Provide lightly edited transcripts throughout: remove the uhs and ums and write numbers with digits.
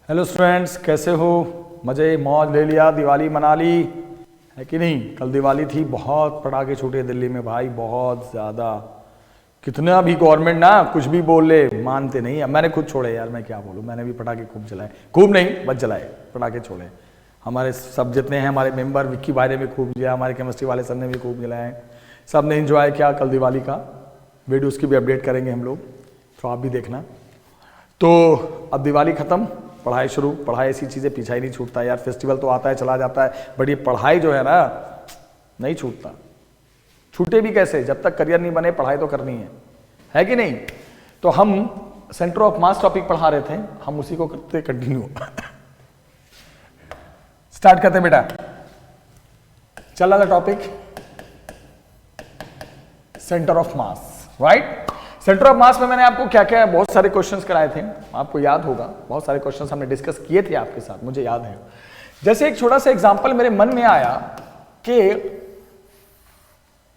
Hello students, कैसे हो? मज़े मौज ले लिया, दिवाली मना ली है कि नहीं? कल दिवाली थी, बहुत पटाखे छूटे दिल्ली में भाई, बहुत ज़्यादा। कितना भी गवर्नमेंट ना कुछ भी बोल ले, मानते नहीं है। मैंने खुद छोड़े यार, मैं क्या बोलूँ, मैंने भी पटाखे खूब जलाए, खूब नहीं बस जलाए, पटाखे छोड़े। हमारे सब जितने हैं हमारे मेंबर, विक्की भाई ने भी खूब जलाया, हमारे केमिस्ट्री वाले सर ने भी खूब जलाए, सब ने इंजॉय किया कल दिवाली का। वीडियो उसकी भी अपडेट करेंगे हम लोग, तो आप भी देखना। तो अब दिवाली ख़त्म, पढ़ाई शुरू। पढ़ाई ऐसी चीज़ें पीछा ही नहीं छूटता यार। फेस्टिवल तो आता है चला जाता है, बट ये पढ़ाई जो है ना नहीं छूटता। छूटे भी कैसे, जब तक करियर नहीं बने पढ़ाई तो करनी है कि नहीं? तो हम सेंटर ऑफ मास टॉपिक पढ़ा रहे थे, हम उसी को करते कंटिन्यू स्टार्ट करते बेटा। चल रहा था topic centre of mass, right? Centre of mass में मैंने आपको क्या क्या बहुत सारे क्वेश्चंस कराए थे, आपको याद होगा। बहुत सारे क्वेश्चंस हमने डिस्कस किए थे आपके साथ, मुझे याद है। जैसे एक छोटा सा एग्जांपल मेरे मन में आया कि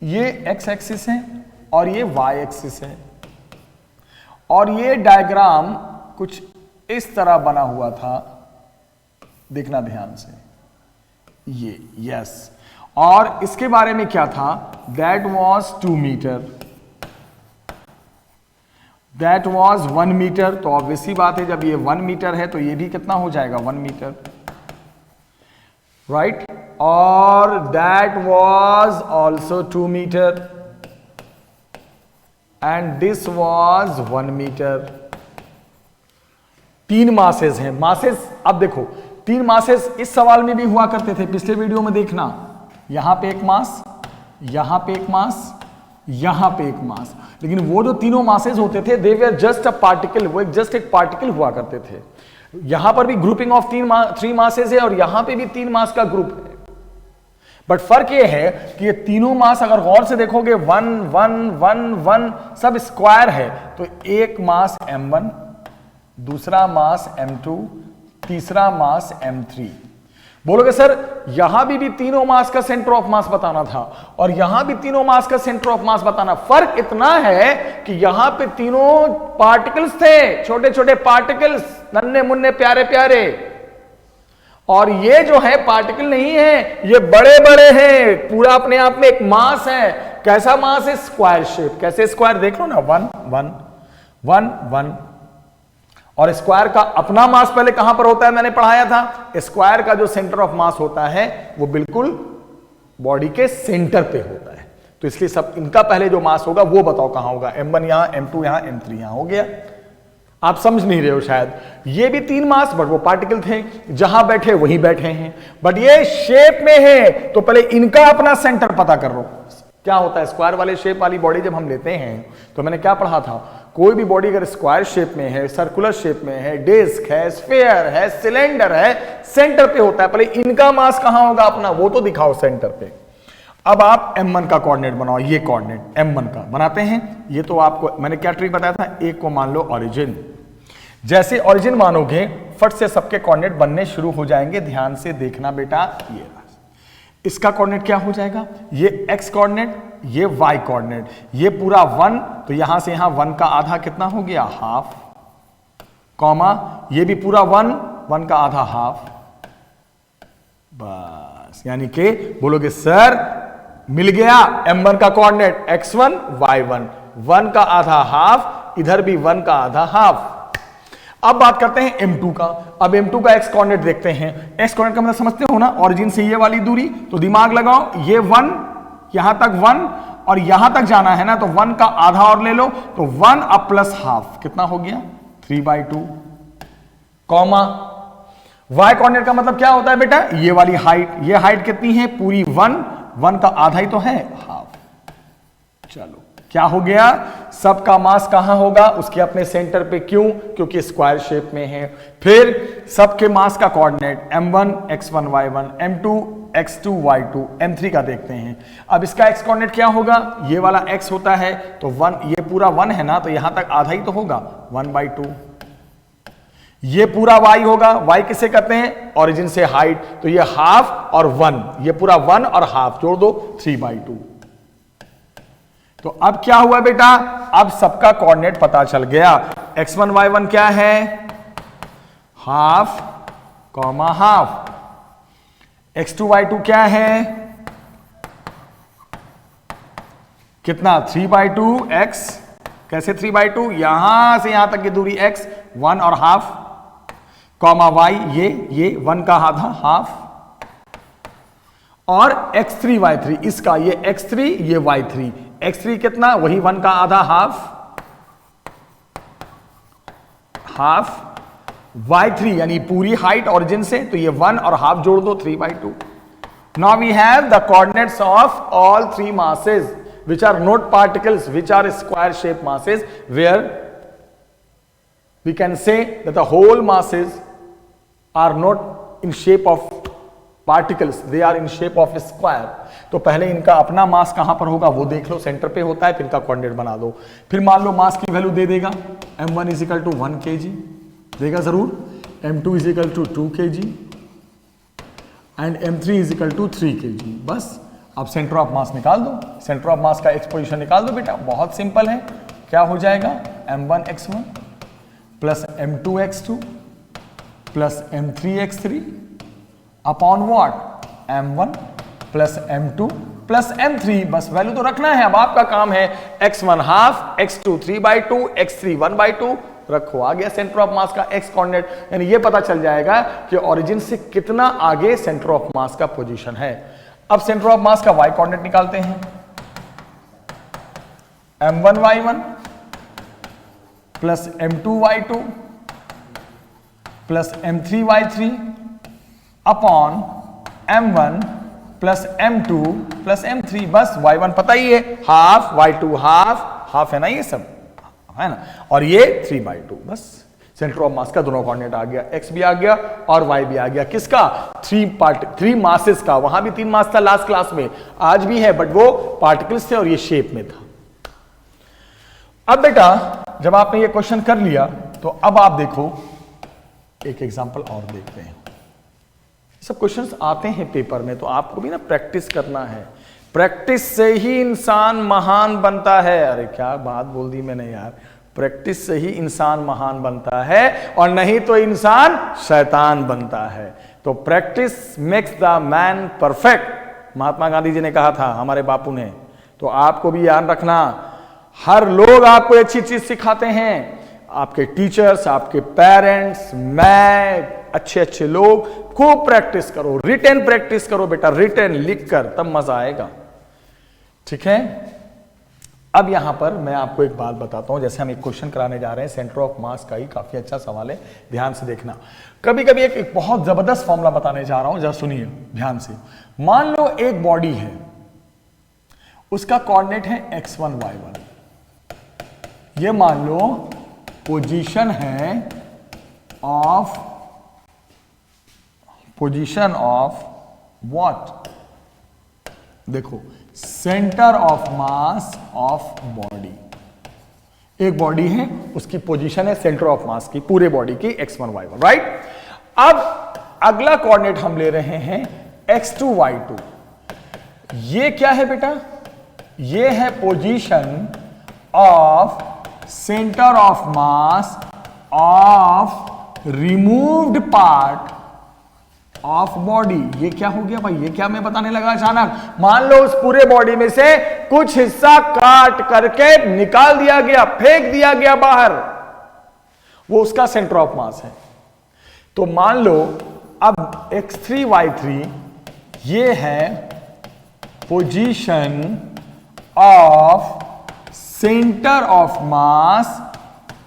ये एक्स एक्सिस है और ये वाई एक्सिस है, और ये डायग्राम कुछ इस तरह बना हुआ था, देखना ध्यान से। ये यस, और इसके बारे में क्या था? That was 2 meter, that was 1 meter. तो ऑब्वियस सी बात है, जब ये 1 मीटर है तो ये भी कितना हो जाएगा? 1 मीटर, राइट? और that was also 2 meter and this was 1 meter. 3 masses हैं। मासेस, अब देखो 3 मासेस इस सवाल में भी हुआ करते थे, पिछले वीडियो में देखना। यहां पे एक मास, यहां पे एक मास, यहां पे एक मास। लेकिन वो जो तीनों मासेस होते थे, दे वर जस्ट अ पार्टिकल, वो जस्ट एक पार्टिकल हुआ करते थे। यहां पर भी ग्रुपिंग ऑफ 3 मासेस है और यहां पे भी 3 मास का ग्रुप है। बट फर्क ये है कि ये तीनों मास अगर गौर से देखोगे 1 1 1 1 सब स्क्वायर है। तो एक मास m1, दूसरा मास m2, तीसरा मास m3। बोलोगे सर यहां भी तीनों मास का सेंटर ऑफ मास बताना था और यहां भी तीनों मास का सेंटर ऑफ मास बताना। फर्क इतना है कि यहां पे तीनों पार्टिकल्स थे, छोटे छोटे पार्टिकल्स, नन्हे मुन्ने प्यारे प्यारे, और ये जो है पार्टिकल नहीं है, ये बड़े बड़े हैं, पूरा अपने आप में एक मास है। कैसा मास है? Square shape. कैसे स्क्वायर? देख लो ना, 1 1 1 1। और स्क्वायर का अपना मास पहले कहां पर होता है, मैंने पढ़ाया था। स्क्वायर का जो सेंटर ऑफ मास होता है वो बिल्कुल बॉडी के सेंटर पे होता है। तो इसलिए सब इनका पहले जो मास होगा वो बताओ कहां होगा? m1 यहां, m2 यहां, m3 यहां। हो गया? आप समझ नहीं रहे हो शायद। ये भी 3 मास, बट वो पार्टिकल थे, जहां बैठे वहीं बैठे हैं, बट ये शेप में है। तो पहले इनका अपना सेंटर पता कर लो। क्या होता है स्क्वायर वाले शेप वाली बॉडी जब हम लेते हैं, तो मैंने क्या पढ़ा था? कोई भी बॉडी अगर स्क्वायर शेप में है, सर्कुलर शेप में है, डिस्क है, स्फीयर है, सिलेंडर है, सेंटर पे होता है। पहले इनका मास कहां होगा अपना, वो तो दिखाओ सेंटर पे। अब आप m1 का कोऑर्डिनेट बनाओ। ये कोऑर्डिनेट m1 का बनाते हैं। ये तो आपको मैंने क्या ट्रिक बताया था, एक को मान लो ओरिजिन। जैसे ओरिजिन मानोगे, फट से सबके कोऑर्डिनेट बनने शुरू हो जाएंगे। ध्यान से देखना बेटा, ये इसका कोऑर्डिनेट क्या हो जाएगा? ये x कोऑर्डिनेट, ये y कोऑर्डिनेट, ये पूरा 1, तो यहां से यहां 1 का आधा कितना हो गया? हाफ, कॉमा ये भी पूरा 1, 1 का आधा हाफ। बस, यानी कि बोलोगे सर मिल गया m1 का कोऑर्डिनेट x1 y1, 1 का आधा हाफ, इधर भी 1 का आधा हाफ। अब बात करते हैं m2 का। अब m2 का x कोऑर्डिनेट देखते हैं। x कोऑर्डिनेट का मतलब समझते हो ना, ऑरिजिन से ये वाली दूरी। तो दिमाग लगाओ, ये 1, यहां तक 1, और यहां तक जाना है ना, तो 1 का आधा और ले लो, तो 1 अब प्लस हाफ कितना हो गया? 3/2, कॉमा y कोऑर्डिनेट का मतलब क्या होता है बेटा? ये वाली हाइट। ये हाइट कितनी है? पूरी 1, 1 का आधा ही तो है, हाफ। चलो क्या हो गया? सबका मास कहां होगा? उसके अपने सेंटर पे। क्यों? क्योंकि स्क्वायर शेप में है। फिर सबके मास का coordinate m1 x1 y1, m2 x2 y2, m3 का देखते हैं। अब इसका x कोऑर्डिनेट क्या होगा? ये वाला x होता है तो 1, ये पूरा 1 है ना, तो यहां तक आधा ही तो होगा, 1/2। ये पूरा y होगा। y किसे कहते हैं? ओरिजिन से हाइट। तो ये हाफ और 1, ये पूरा 1 और हाफ जोड़ दो, 3/2। तो अब क्या हुआ बेटा? अब सबका कोऑर्डिनेट पता चल गया। x1 y1 क्या है? Half comma half. x2y2 क्या है, कितना 3/2 x, कैसे 3/2, यहां से यहां तक की दूरी x 1 और हाफ, कॉमा y ये 1 का आधा हाफ, और x3y3 इसका, ये x3 ये y3, x3 कितना, वही 1 का आधा हाफ y3 यानी पूरी हाइट ओरिजिन से, तो ये 1 और हाफ जोड़ दो 3/2। Now we have the coordinates of all 3 masses which are not particles, which are square shaped masses, where we can say that the whole masses are not in shape of particles, they are in shape of square। तो पहले इनका अपना मास कहां पर होगा वो देख लो, centre पे होता है, फिर इनका कोऑर्डिनेट बना दो। फिर मान लो मास की वैल्यू दे देगा, m1 = 1 kg देगा जरूर, m2 = 2 kg and m3 = 3 kg। बस अब सेंटर ऑफ मास निकाल दो, सेंटर ऑफ मास का x पोजीशन निकाल दो बेटा, बहुत सिंपल है। क्या हो जाएगा, m1 x1 plus m2 x2 plus m3 x3 upon what, m1 plus m2 plus m3। बस वैल्यू तो रखना है, अब आपका काम है x1 हाफ, x2 3/2, x3 1/2 रखो। आ गया सेंटर ऑफ मास का x कोऑर्डिनेट, यानी ये पता चल जाएगा कि ओरिजिन से कितना आगे सेंटर ऑफ मास का पोजीशन है। अब सेंटर ऑफ मास का y कोऑर्डिनेट निकालते हैं, m1 y1 plus m2 y2 plus m3 y3 upon m1 plus m2 plus m3। बस y1 पता ही है, हाफ, y2 हाफ है ना, ये सब है ना, और ये 3/2। बस सेंटर ऑफ मास का दोनों कोऑर्डिनेट आ गया, x भी आ गया और y भी आ गया। किसका, 3 मासेस का। वहां भी 3 मास था लास्ट क्लास में, आज भी है, बट वो पार्टिकल्स थे और ये शेप में था। अब बेटा जब आपने ये क्वेश्चन कर लिया तो अब आप देखो एक एग्जांपल और देखते हैं। सब क्वेश्चंस आते हैं पेपर में, तो आपको भी ना प्रैक्टिस करना है, प्रैक्टिस से ही इंसान महान बनता है। अरे क्या बात बोल दी मैंने यार, प्रैक्टिस से ही इंसान महान बनता है और नहीं तो इंसान शैतान बनता है। तो practice makes the man perfect, Mahatma Gandhi ji ने कहा था, हमारे बापू ने। तो आपको भी याद रखना, हर लोग आपको अच्छी चीज सिखाते हैं, आपके टीचर्स, आपके पेरेंट्स, मैं, अच्छे लोग। खूब प्रैक्टिस करो, रिटन प्रैक्टिस करो बेटा, रिटन लिखकर, तब मजा आएगा। ठीक है, अब यहां पर मैं आपको एक बात बताता हूं। जैसे हम एक क्वेश्चन कराने जा रहे हैं सेंटर ऑफ मास का ही, काफी अच्छा सवाल है, ध्यान से देखना। कभी कभी एक बहुत जबरदस्त फॉर्मूला बताने जा रहा हूं, जरा सुनिए ध्यान से। मान लो एक बॉडी है, उसका कोऑर्डिनेट है x1 y1, ये मान लो पोजीशन ऑफ व्हाट, देखो centre of mass of body. एक बॉडी है, उसकी पोजीशन है सेंटर ऑफ मास की, पूरे बॉडी की x1 y1, राइट। अब अगला कोऑर्डिनेट हम ले रहे हैं x2 y2। ये क्या है बेटा, ये है position of centre of mass of removed part of body. ये क्या हो गया भाई, ये क्या मैं बताने लगा अचानक। मान लो उस पूरे बॉडी में से कुछ हिस्सा काट करके निकाल दिया गया, फेंक दिया गया बाहर, वो उसका सेंटर ऑफ मास है। तो मान लो अब x3 y3 ये है position of centre of mass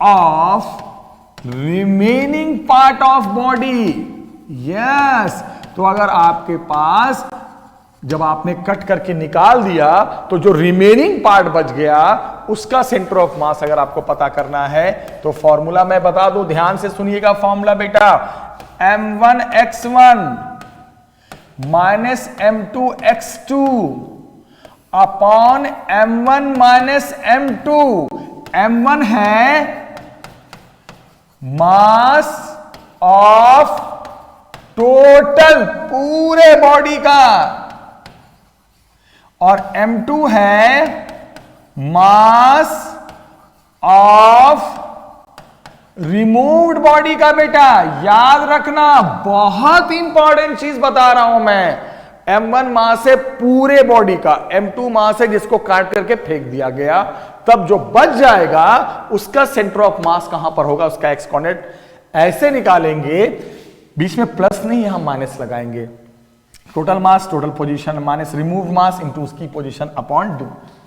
of remaining part of body. Yes, तो अगर आपके पास जब आपने कट करके निकाल दिया तो जो रिमेनिंग पार्ट बच गया उसका सेंटर ऑफ मास अगर आपको पता करना है तो फॉर्मूला मैं बता दूं, ध्यान से सुनिएगा फॉर्मूला बेटा। m1 x1 minus m2 x2 upon m1 minus m2। m1 है मास ऑफ टोटल पूरे बॉडी का और m2 है मास ऑफ रिमूव्ड बॉडी का बेटा याद रखना, बहुत इंपॉर्टेंट चीज बता रहा हूं मैं। m1 मास है पूरे बॉडी का, m2 मास है जिसको काट करके फेंक दिया गया, तब जो बच जाएगा उसका सेंटर ऑफ मास कहां पर होगा, उसका एक्स कोऑर्डिनेट ऐसे निकालेंगे, बीच में प्लस नहीं हम माइनस लगाएंगे। Total mass, total position minus remove mass into उसकी position upon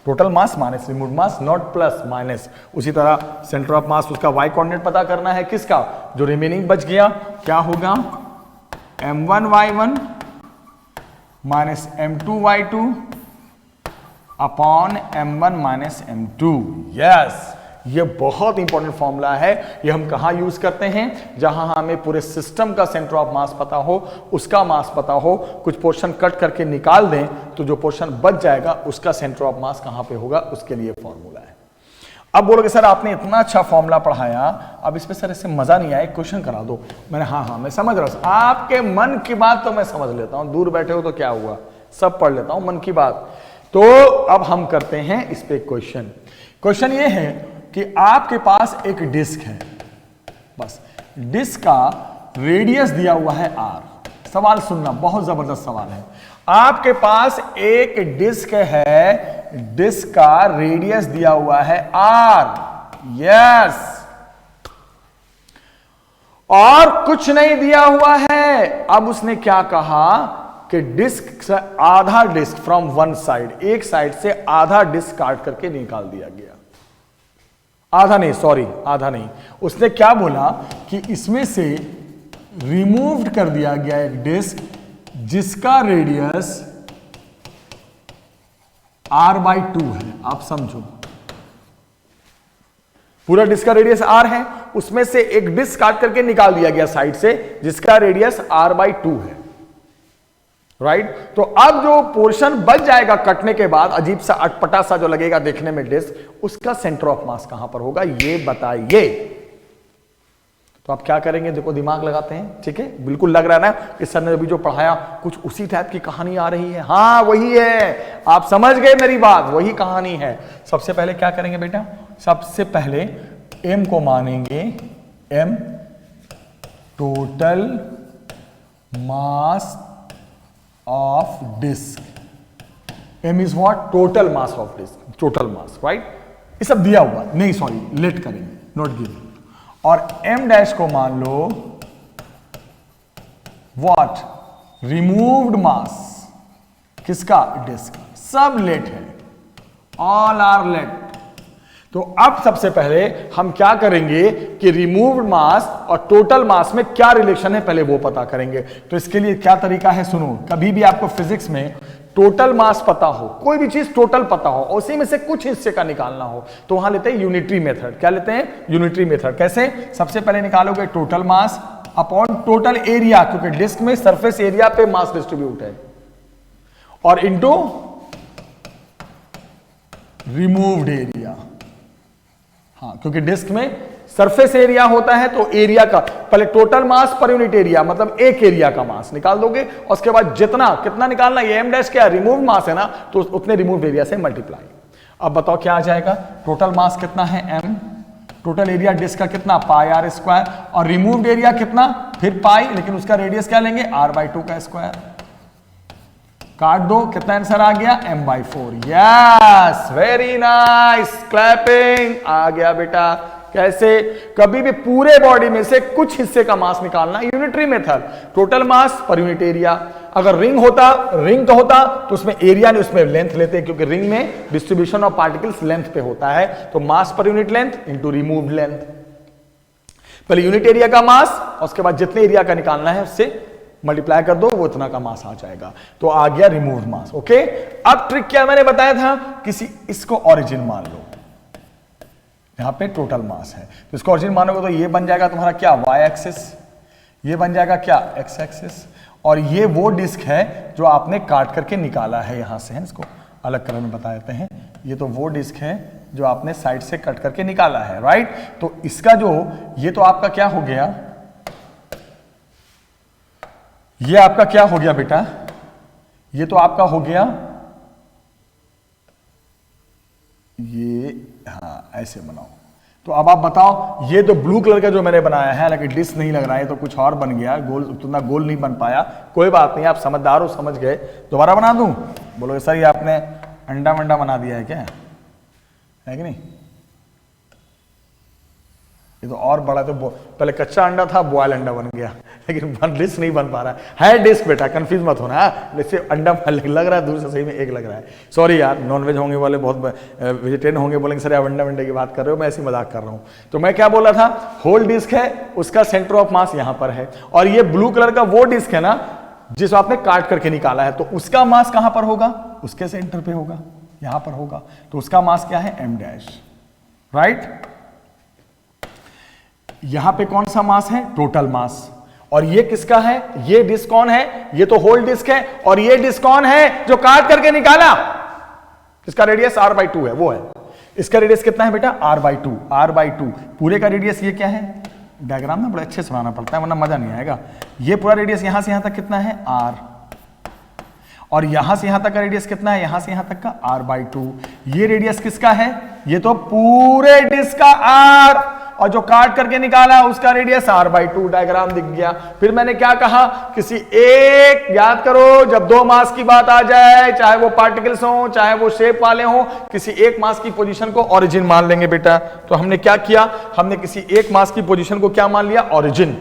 total mass minus remove mass, not plus minus. उसी तरह सेंटर ऑफ मास उसका वाई कोऑर्डिनेट पता करना है किसका, जो रिमेनिंग बच गया क्या होगा, m1y1 minus m2y2 upon m1 minus m2। Yes, ये बहुत इंपॉर्टेंट फॉर्मूला है। ये हम कहां यूज करते हैं, जहां हमें पूरे सिस्टम का सेंटर ऑफ मास पता हो, उसका मास पता हो, कुछ पोर्शन कट करके निकाल दें तो जो पोर्शन बच जाएगा उसका सेंटर ऑफ मास कहां पे होगा, उसके लिए फॉर्मूला है। अब बोलोगे सर आपने इतना अच्छा फॉर्मूला पढ़ाया, अब इसमें सर इससे मजा नहीं आया, क्वेश्चन करा दो। मैंने हाँ मैं समझ रहा हूं, आपके मन की बात तो मैं समझ लेता हूं, दूर बैठे हो तो क्या हुआ, सब पढ़ लेता हूं मन की बात। तो अब हम करते हैं इस पे क्वेश्चन। क्वेश्चन ये है कि आपके पास एक डिस्क है, बस डिस्क का रेडियस दिया हुआ है r। सवाल सुनना, बहुत जबरदस्त सवाल है। आपके पास एक डिस्क है, डिस्क का रेडियस दिया हुआ है r, यस, और कुछ नहीं दिया हुआ है। अब उसने क्या कहा कि डिस्क से आधा डिस्क फ्रॉम वन साइड, एक साइड से आधा डिस्क काट करके निकाल दिया गया। आधा नहीं, सॉरी आधा नहीं, उसने क्या बोला कि इसमें से रिमूव्ड कर दिया गया एक डिस्क जिसका रेडियस r/2 है। आप समझो, पूरा डिस्क का रेडियस r है, उसमें से एक डिस्क काट करके निकाल दिया गया साइड से जिसका रेडियस r/2 है, राइट। तो अब जो पोर्शन बच जाएगा कटने के बाद, अजीब सा अटपटा सा जो लगेगा देखने में डिस्क, उसका सेंटर ऑफ मास कहां पर होगा, ये बताइए। तो आप क्या करेंगे, देखो दिमाग लगाते हैं, ठीक है, बिल्कुल लग रहा है ना कि सर ने अभी जो पढ़ाया कुछ उसी टाइप की कहानी आ रही है। हाँ वही है, आप समझ गए मेरी बात, वही कहानी है। सबसे पहले क्या करेंगे बेटा, सबसे पहले m को मानेंगे m total mass of disk, m is what, total mass of disk, total mass, right। ये सब दिया हुआ नहीं, सॉरी लेट करेंगे, नोट गिव, और m डैश को मान लो what, removed mass किसका, डिस्क, सब लेट है, ऑल आर लेट। तो अब सबसे पहले हम क्या करेंगे कि रिमूव्ड मास और टोटल मास में क्या रिलेशन है पहले वो पता करेंगे। तो इसके लिए क्या तरीका है, सुनो, कभी भी आपको फिजिक्स में टोटल मास पता हो, कोई भी चीज टोटल पता हो, उसी में से कुछ हिस्से का निकालना हो, तो वहां लेते हैं यूनिटरी मेथड। क्या लेते हैं, यूनिटरी मेथड। कैसे, सबसे पहले निकालोगे total mass upon total area, क्योंकि डिस्क में सरफेस एरिया पे मास डिस्ट्रीब्यूट है, और इनटू रिमूव्ड एरिया। हाँ, क्योंकि डिस्क में सरफेस एरिया होता है तो एरिया का पहले टोटल मास पर यूनिट एरिया, मतलब एक एरिया का मास निकाल दोगे, और उसके बाद जितना कितना निकालना, ये m डैश क्या, रिमूव मास है ना, तो उतने रिमूव एरिया से मल्टीप्लाई। अब बताओ क्या आ जाएगा, टोटल मास कितना है m, टोटल एरिया डिस्क का कितना πr², और रिमूव्ड एरिया कितना फिर पाई, लेकिन उसका रेडियस क्या लेंगे, r/2 का स्क्वायर। काट दो, कितना आंसर आ गया, m/4। Yes, very nice, clapping, आ गया बेटा। कैसे, कभी भी पूरे बॉडी में से कुछ हिस्से का मास निकालना, यूनिटरी मेथड, टोटल मास पर यूनिट एरिया। अगर रिंग होता, रिंग का होता तो उसमें एरिया नहीं, उसमें लेंथ लेते, क्योंकि रिंग में डिस्ट्रीब्यूशन ऑफ पार्टिकल्स लेंथ पे होता है, तो मास पर unit length into removed length. पहले यूनिट एरिया का मास, और उसके बाद जितने एरिया का निकालना है उससे मल्टीप्लाई कर दो, वो इतना का मास आ जाएगा। तो आ गया रिमूव्ड मास। ओके, अब ट्रिक क्या मैंने बताया था, किसी इसको ओरिजिन मान लो, यहां पे टोटल मास है, तो इसको ओरिजिन मानोगे तो ये बन जाएगा तुम्हारा क्या, वाई एक्सिस, ये बन जाएगा क्या, एक्स एक्सिस, और ये वो डिस्क है जो आपने काट करके निकाला है यहां से, है, इसको अलग कलर में बता देते हैं, ये तो वो डिस्क है जो आपने साइड से कट करके निकाला है, राइट। तो इसका जो, ये तो आपका क्या हो गया, ये आपका क्या हो गया बेटा, ये तो आपका हो गया ये, हाँ ऐसे बनाओ, तो अब आप बताओ, ये तो ब्लू कलर का जो मैंने बनाया है, हालांकि डिस्क नहीं लग रहा है, तो कुछ और बन गया, गोल उतना गोल नहीं बन पाया, कोई बात नहीं, आप समझदार हो, समझ गए। दोबारा बना दूं? बोलोगे सर ये आपने अंडा वंडा बना दिया है क्या, है कि नहीं? ये तो और बड़ा, तो पहले कच्चा अंडा था, बॉयल अंडा बन गया, लेकिन डिस्क नहीं बन पा रहा है डिस्क बेटा, कंफ्यूज मत होना, जैसे अंडा लग रहा है, दूर से सही में एक लग रहा है। सॉरी यार, नॉनवेज होंगे वाले बहुत वेजिटेरियन होंगे, बोलेंगे सर आप अंडा वंडे की बात कर रहे हो, मैं ऐसी मजाक कर रहा हूं। तो मैं क्या बोला था, होल डिस्क है, उसका सेंटर ऑफ मास यहां पर है, और ये ब्लू कलर का वो डिस्क है ना जिस आपने काट करके निकाला है, तो उसका मास कहां पर होगा, उसके सेंटर पे होगा, यहां पर होगा, तो उसका मास क्या है, m डैश, राइट। यहां पे कौन सा मास है, टोटल मास, और ये किसका है, ये डिस्क कौन है, ये तो होल डिस्क है, और ये डिस्क कौन है जो काट करके निकाला, इसका रेडियस r/2 है, वो है, इसका रेडियस कितना है बेटा, r/2, पूरे का रेडियस ये क्या है, डायग्राम ना बड़े अच्छे से बनाना पड़ता है वरना मजा नहीं आएगा। ये पूरा रेडियस यहां से यहां तक कितना है, r, और यहां से यहां तक का रेडियस कितना है, यहां से यहां तक का r/2। ये रेडियस किसका है, ये तो पूरे डिस्क का r, और जो काट करके निकाला उसका रेडियस r/2, डायग्राम दिख गया। फिर मैंने क्या कहा, किसी एक, याद करो जब दो मास की बात आ जाए, चाहे वो पार्टिकल्स हो चाहे वो शेप वाले हो, किसी एक मास की पोजीशन को ओरिजिन मान लेंगे बेटा। तो हमने क्या किया, हमने किसी एक मास की पोजीशन को क्या मान लिया, ओरिजिन।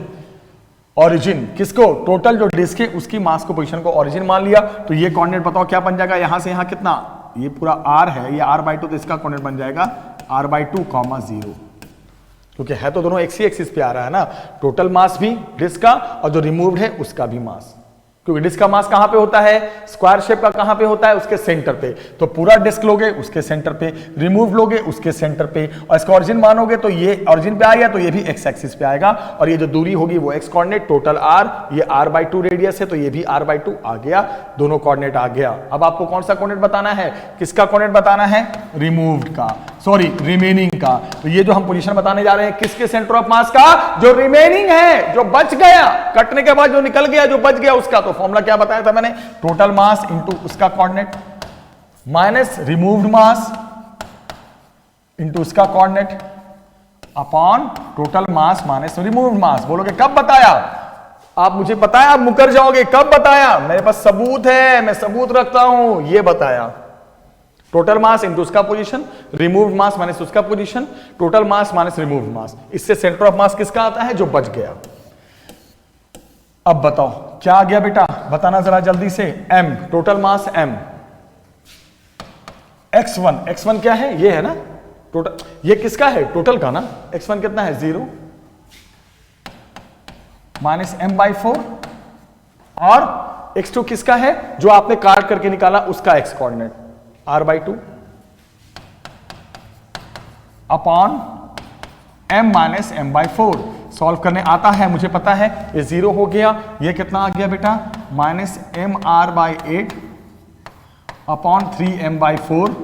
ओरिजिन किसको, टोटल जो डिस्क है उसकी मास को पोजीशन को ओरिजिन मान लिया। तो ये कोऑर्डिनेट बताओ क्या बन जाएगा, यहां से यहां कितना, ये पूरा r है, ये r/2, तो इसका कोऑर्डिनेट बन जाएगा r/2, 0, क्योंकि है तो दोनों एक ही एक्सिस पे आ रहा है ना, टोटल मास भी डिस्क का और जो रिमूव्ड है उसका भी मास, क्योंकि डिस्क का मास कहां पे होता है, स्क्वायर शेप का कहां पे होता है, उसके सेंटर पे, तो पूरा डिस्क लोगे उसके सेंटर पे, रिमूव लोगे उसके सेंटर पे, और इसका ओरिजिन मानोगे तो ये ओरिजिन पे आ गया, तो ये भी एक्स एक्सिस पे आएगा, और ये जो दूरी होगी वो एक्स कोऑर्डिनेट, टोटल r, ये r/2 रेडियस है, तो ये भी r/2 आ गया, दोनों कोऑर्डिनेट आ गया। अब आपको कौन सा कोऑर्डिनेट बताना है, किसका कोऑर्डिनेट बताना है, रिमूव्ड का, सॉरी रिमेनिंग का। तो ये जो हम पोजीशन बताने जा रहे हैं किसके सेंटर ऑफ मास का, जो रिमेनिंग है, जो बच गया, कटने के बाद जो निकल गया, जो बच गया उसका। तो फॉर्मूला क्या बताया था मैंने, टोटल मास इनटू उसका coordinate minus removed mass into उसका coordinate upon total mass minus removed mass. बोलोगे कब बताया, आप मुझे बताया, आप मुकर जाओगे, कब बताया, मेरे पास सबूत है, मैं सबूत रखता हूं, ये बताया। टोटल मास इनटू उसका पोजीशन, रिमूव्ड मास माइनस उसका position, total mass minus removed mass, इससे सेंटर ऑफ मास किसका आता है, जो बच गया। अब बताओ क्या आ गया बेटा, बताना जरा जल्दी से, m, total mass m, x1 क्या है, ये है ना टोटल, ये किसका है, टोटल का ना, x1 कितना है, 0 माइनस m/4, और x2 किसका है, जो आपने काट करके निकाला उसका x coordinate, r/2 upon m minus m/4। Solve करने आता है, मुझे पता है, ये 0 हो गया, ये कितना आ गया बेटा, माइनस mr/8 अपॉन 3m/4,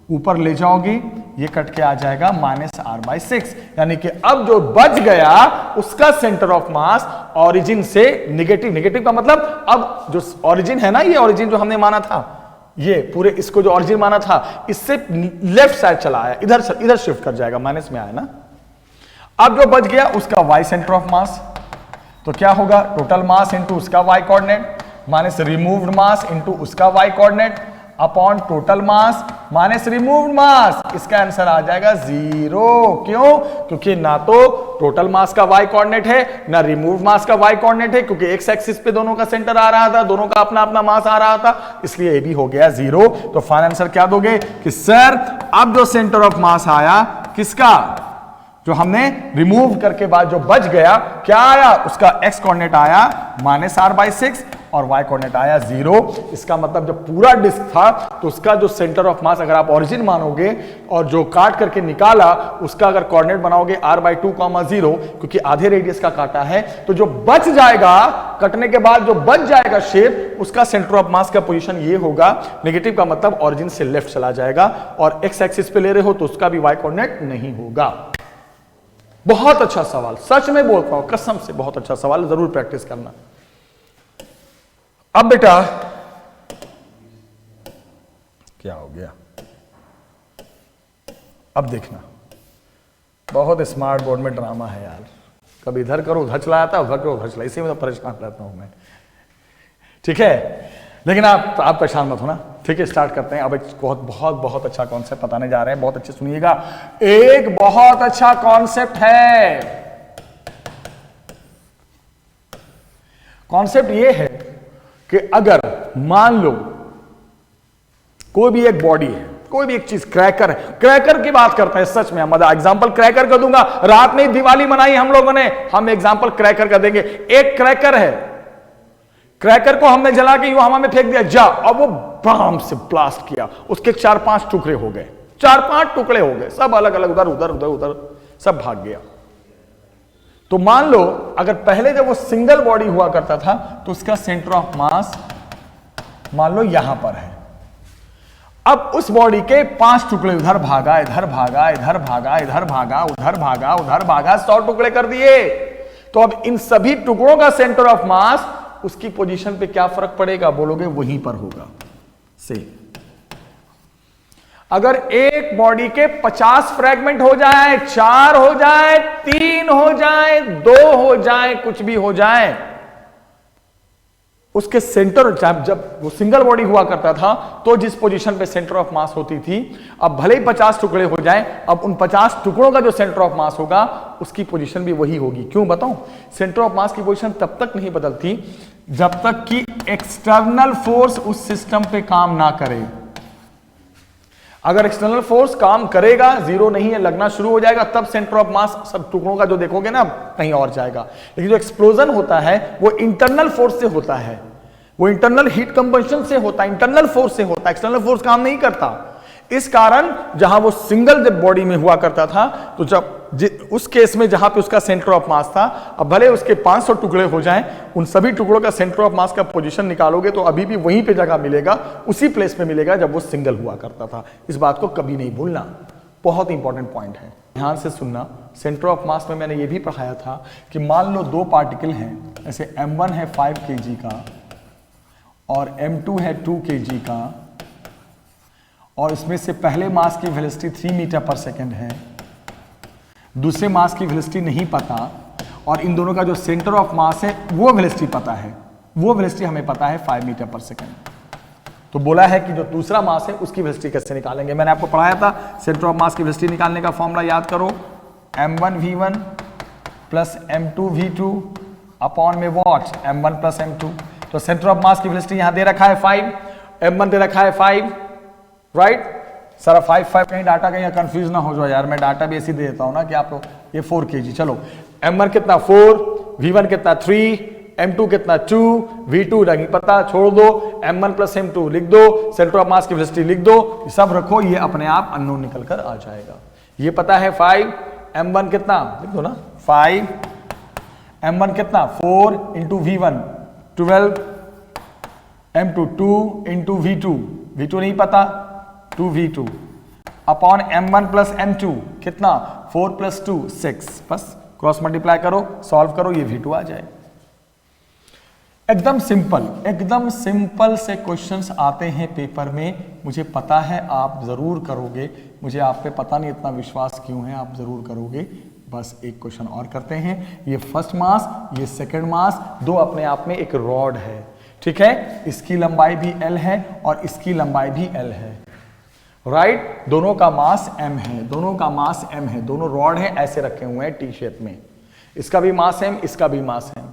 ऊपर ले जाओगे ये कट के आ जाएगा माइनस r/6, यानी कि अब जो बच गया उसका सेंटर ऑफ मास ओरिजिन से नेगेटिव का मतलब, अब जो ओरिजिन है ना, ये ओरिजिन जो हमने माना था, ये पूरे इसको जो ओरिजिन माना था, इससे लेफ्ट साइड चला आया, इधर शिफ्ट कर जाएगा, माइनस में आया ना। अब जो बच गया उसका y सेंटर ऑफ मास, तो क्या होगा, टोटल मास इनटू उसका y coordinate minus removed mass into उसका y coordinate upon total mass minus removed mass. इसका आंसर आ जाएगा 0। क्यों, क्योंकि ना तो टोटल मास का y कोऑर्डिनेट है ना रिमूव्ड मास का y कोऑर्डिनेट है, क्योंकि एक्स एक्सिस पे दोनों का सेंटर आ रहा था, दोनों का अपना अपना मास आ रहा था, इसलिए ये भी हो गया 0। तो फाइनल आंसर क्या दोगे कि सर अब जो सेंटर ऑफ मास आया किसका, जो हमने रिमूव करके बाद जो बच गया क्या आया, उसका x कोऑर्डिनेट आया माइनस r/6 और y कोऑर्डिनेट आया 0। इसका मतलब जब पूरा डिस्क था तो उसका जो सेंटर ऑफ मास अगर आप ओरिजिन मानोगे और जो काट करके निकाला उसका अगर कोऑर्डिनेट बनाओगे r/2, 0, क्योंकि आधे रेडियस का काटा है, तो जो बच जाएगा कटने के बाद जो बच जाएगा शेप, उसका सेंटर ऑफ मास का पोजीशन ये होगा, नेगेटिव का मतलब ओरिजिन से लेफ्ट चला जाएगा, और x एक्सिस पे ले रहे हो तो उसका भी y कोऑर्डिनेट नहीं होगा। बहुत अच्छा सवाल, सच में बोलता हूं, कसम से बहुत अच्छा सवाल, जरूर प्रैक्टिस करना। अब बेटा क्या हो गया, अब देखना, बहुत स्मार्ट बोर्ड में ड्रामा है यार, कभी इधर करो उधर चला जाता है, उधर करो उधर चला, इसी में तो परेशान रहता हूं मैं। ठीक है, लेकिन आप परेशान मत होना। ठीक है, स्टार्ट करते हैं। अब एक बहुत बहुत बहुत अच्छा कॉन्सेप्ट बताने जा रहे हैं, बहुत अच्छे सुनिएगा। एक बहुत अच्छा कॉन्सेप्ट है। कॉन्सेप्ट ये है कि अगर मान लो कोई भी एक बॉडी है, कोई भी एक चीज, क्रैकर है, क्रैकर की बात करते हैं सच में, हम एग्जांपल क्रैकर का दूंगा। रात में दिवाली मनाई हम लोगों ने, हम एग्जांपल क्रैकर का देंगे। एक क्रैकर है, क्रैकर को हमने जला के यूं हवा में फेंक दिया, जा, और वो बम से ब्लास्ट किया, उसके 4-5 टुकड़े हो गए, 4-5 टुकड़े हो गए, सब अलग अलग, उधर उधर उधर उधर सब भाग गया। तो मान लो अगर पहले जब वो सिंगल बॉडी हुआ करता था तो उसका सेंटर ऑफ मास मान लो यहां पर है। अब उस बॉडी के 5 टुकड़े, उधर भागा, इधर भागा, इधर भागा, इधर भागा, उधर भागा, उधर भागा, 100 टुकड़े कर दिए। तो अब इन सभी टुकड़ों का सेंटर ऑफ मास, उसकी पोजीशन पे क्या फर्क पड़ेगा? बोलोगे वहीं पर होगा। से अगर एक बॉडी के 50 फ्रैगमेंट हो जाए, 4 हो जाए, 3 हो जाए, 2 हो जाए, कुछ भी हो जाए, उसके सेंटर, जब वो सिंगल बॉडी हुआ करता था तो जिस पोजीशन पे सेंटर ऑफ मास होती थी, अब भले ही 50 टुकड़े हो जाए, अब उन 50 टुकड़ों का जो सेंटर ऑफ मास होगा उसकी पोजीशन भी वही होगी। क्यों बताऊं? सेंटर ऑफ मास की पोजीशन तब तक नहीं बदलती जब तक कि एक्सटर्नल फोर्स उस सिस्टम पे काम ना करे। अगर एक्सटर्नल फोर्स काम करेगा, जीरो नहीं है, लगना शुरू हो जाएगा, तब सेंटर ऑफ मास सब टुकड़ों का जो देखोगे ना कहीं और जाएगा। लेकिन जो एक्सप्लोजन होता है वो इंटरनल फोर्स से होता है, वो इंटरनल हीट कंबंशन से होता है, इंटरनल फोर्स से होता है, एक्सटर्नल फोर्स काम नहीं करता। इस कारण जहां वो सिंगल जब बॉडी में हुआ करता था तो जब उस केस में जहां पे उसका सेंटर ऑफ मास था, अब भले उसके 500 टुकड़े हो जाएं, उन सभी टुकड़ों का सेंटर ऑफ मास का पोजीशन निकालोगे तो अभी भी वहीं पे जगह मिलेगा, उसी प्लेस पे मिलेगा जब वो सिंगल हुआ करता था। इस बात को कभी नहीं भूलना, बहुत इंपॉर्टेंट पॉइंट है, ध्यान से सुनना। सेंटर ऑफ मास में मैंने ये भी पढ़ाया था कि मान लो 2 पार्टिकल हैं, ऐसे m1 है 5 kg का और m2 है 2 kg का, और इसमें से पहले मास की वेलोसिटी 3 मीटर पर सेकेंड है, दूसरे मास की वेलोसिटी नहीं पता, और इन दोनों का जो सेंटर ऑफ मास है वो वेलोसिटी पता है, वो वेलोसिटी हमें पता है 5 मीटर पर सेकेंड। तो बोला है कि जो दूसरा मास है उसकी वेलोसिटी कैसे निकालेंगे। मैंने आपको पढ़ाया था सेंटर ऑफ मास की वेलोसिटी निकालने का फॉर्मूला याद करो, m1v1 प्लस m2v2 अपॉन में वॉट m1 प्लस m2। तो सेंटर ऑफ मास की वेलोसिटी यहां दे रखा है 5, m1 दे रखा है 5, राइट। सर 5 कहीं डाटा कहीं कंफ्यूज ना हो जाए यार, मैं डाटा भी ऐसी दे देता हूं ना कि आप ये 4 kg, चलो m1 कितना 4, v1 कितना 3, m2 कितना 2, v2 नहीं पता, छोड़ दो, m1 प्लस m2 लिख दो, सेंटर ऑफ मास की वेलोसिटी लिख दो, सब रखो, ये अपने आप अननोन निकल कर आ जाएगा। ये पता है 5, m1 कितना लिख दो ना 5, m1 कितना 4 into v1 12, m2 2 into v2, v2 नहीं पता 2v2 upon m1 plus m2 कितना 4 प्लस 2 6, बस क्रॉस मल्टीप्लाई करो, सॉल्व करो, ये v2 आ जाए। एकदम सिंपल से क्वेश्चंस आते हैं पेपर में, मुझे पता है आप जरूर करोगे, मुझे आप पे पता नहीं इतना विश्वास क्यों है, आप जरूर करोगे। बस एक क्वेश्चन और करते हैं। ये फर्स्ट मास, ये सेकंड मास, दो अपने आप में एक रॉड है, ठीक है, इसकी लंबाई भी l है और इसकी लंबाई भी l है, राइट। दोनों का मास m है, दोनों का मास m है, दोनों रॉड है ऐसे रखे हुए हैं टी शेप में, इसका भी मास m, इसका भी मास m,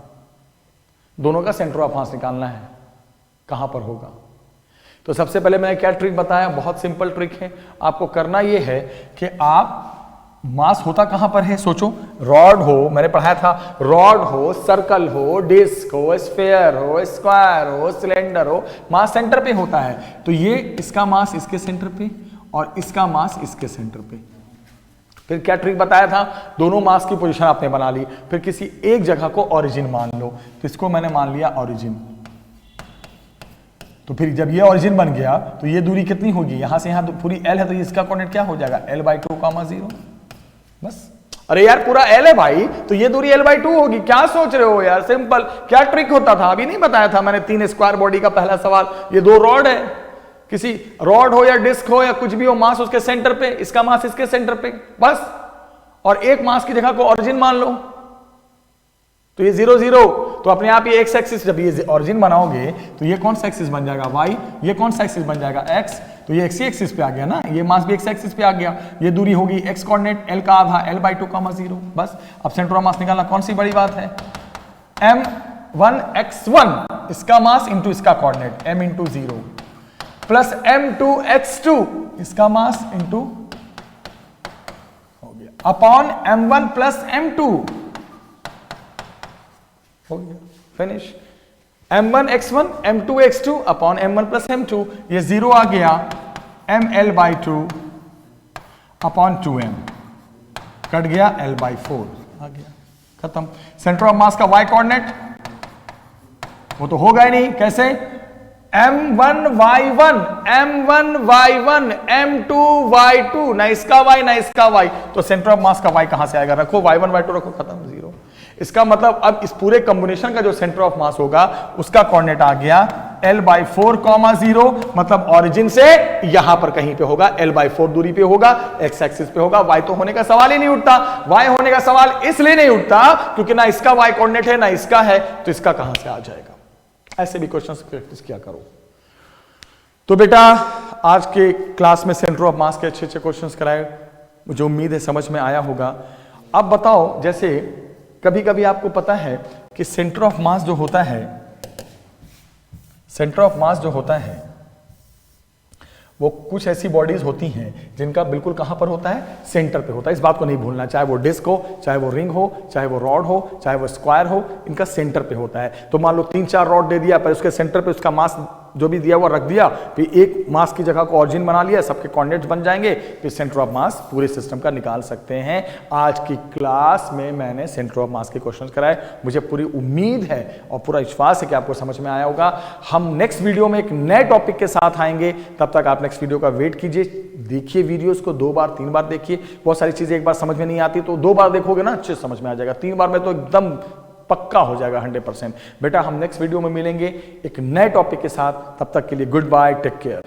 दोनों का सेंटर ऑफ मास निकालना है, कहां पर होगा। तो सबसे पहले मैंने क्या ट्रिक बताया, बहुत सिंपल ट्रिक है। आपको करना यह है कि आप मास होता कहां पर है, सोचो, रॉड हो, मैंने पढ़ाया था, रॉड हो, सर्कल हो, डिस्क हो, स्फीयर हो, स्क्वायर हो, सिलेंडर हो, मास सेंटर पे होता है। तो ये इसका मास इसके सेंटर पे और इसका मास इसके सेंटर पे। फिर क्या ट्रिक बताया था, दोनों मास की पोजीशन आपने बना ली, फिर किसी एक जगह को ओरिजिन मान लो, तो इसको मैंने मान लिया ओरिजिन। तो फिर जब ये ओरिजिन बन गया तो ये दूरी कितनी होगी, यहां से यहां पूरी l है, तो इसका कोऑर्डिनेट क्या हो जाएगा, l/2, 0, बस। अरे यार पूरा l है भाई, तो ये दूरी l/2 होगी, क्या सोच रहे हो यार, सिंपल। क्या ट्रिक होता था, अभी नहीं बताया था मैंने, 3 स्क्वायर बॉडी का पहला सवाल, ये 2 रॉड है, किसी रॉड हो या डिस्क हो या कुछ भी हो, मास उसके सेंटर पे, इसका मास इसके सेंटर पे, बस। और एक मास की जगह को ओरिजिन मान लो, तो ये 0 0, तो अपने आप ये एक्स एक्सिस, जब ये ओरिजिन बनाओगे तो ये कौन सा एक्सिस बन जाएगा y, ये कौन सा एक्सिस बन जाएगा x, तो ये x ही एक्सिस पे आ गया ना, ये मास भी x एक्सिस पे आ गया, ये दूरी होगी x कोऑर्डिनेट l का आधा l/2, 0। बस अब सेंटर ऑफ मास निकालना कौन सी बड़ी बात है, m1x1 इसका मास इंटू इसका coordinate m into 0 plus m2x2 इसका मास इंटू हो गया अपॉन m1 प्लस m2 हो गया, finish. m1x1 m2x2 upon m1 plus m2, ये 0 आ गया, ml/2 अपॉन 2m कट गया, l/4 आ गया, खत्म। सेंटर ऑफ मास का y कोऑर्डिनेट वो तो होगा ही नहीं, कैसे, m1y1 m2y2, ना इसका y ना इसका y, तो सेंटर ऑफ मास का y कहां से आएगा, रखो y1 y2 रखो, खत्म, 0। इसका मतलब अब इस पूरे कॉम्बिनेशन का जो सेंटर ऑफ मास होगा उसका कोऑर्डिनेट आ गया l/4, 0, मतलब ओरिजिन से यहां पर कहीं पे होगा, l/4 दूरी पे होगा, x एक्सिस पे होगा, y तो होने का सवाल ही नहीं उठता। y होने का सवाल इसलिए नहीं उठता क्योंकि ना इसका y कोऑर्डिनेट है ना इसका है, तो इसका कहां से आ जाएगा। ऐसे भी क्वेश्चंस प्रैक्टिस किया करो। तो बेटा आज के क्लास में सेंटर ऑफ मास के अच्छे क्वेश्चंस कराए, मुझे उम्मीद है समझ में आया होगा। अब बताओ, जैसे कभी कभी आपको पता है कि सेंटर ऑफ मास जो होता है, सेंटर ऑफ मास जो होता है वो कुछ ऐसी बॉडीज होती हैं जिनका बिल्कुल कहां पर होता है, सेंटर पे होता है। इस बात को नहीं भूलना, चाहे वो डिस्क हो, चाहे वो रिंग हो, चाहे वो रॉड हो, चाहे वो स्क्वायर हो, इनका सेंटर पे होता है। तो मान लो 3-4 रॉड दे दिया, पर उसके सेंटर पे उसका मास जो भी दिया हुआ रख दिया, फिर एक मास की जगह को ऑरिजिन बना लिया, सबके कोऑर्डिनेट्स बन जाएंगे, फिर सेंटर ऑफ मास पूरे सिस्टम का निकाल सकते हैं। आज की क्लास में मैंने सेंटर ऑफ मास के क्वेश्चंस कराए, मुझे पूरी उम्मीद है और पूरा विश्वास है कि आपको समझ में आया होगा। हम नेक्स्ट वीडियो में एक नए टॉपिक के साथ आएंगे, तब तक आप नेक्स्ट वीडियो का वेट कीजिए, देखिए वीडियोस को 2 बार 3 बार देखिए। बहुत सारी चीजें एक बार समझ में नहीं आती तो 2 बार देखोगे ना, अच्छे समझ में आ जाएगा, 3 बार में तो एकदम पक्का हो जाएगा 100%। बेटा हम नेक्स्ट वीडियो में मिलेंगे एक नए टॉपिक के साथ, तब तक के लिए गुड बाय, टेक केयर।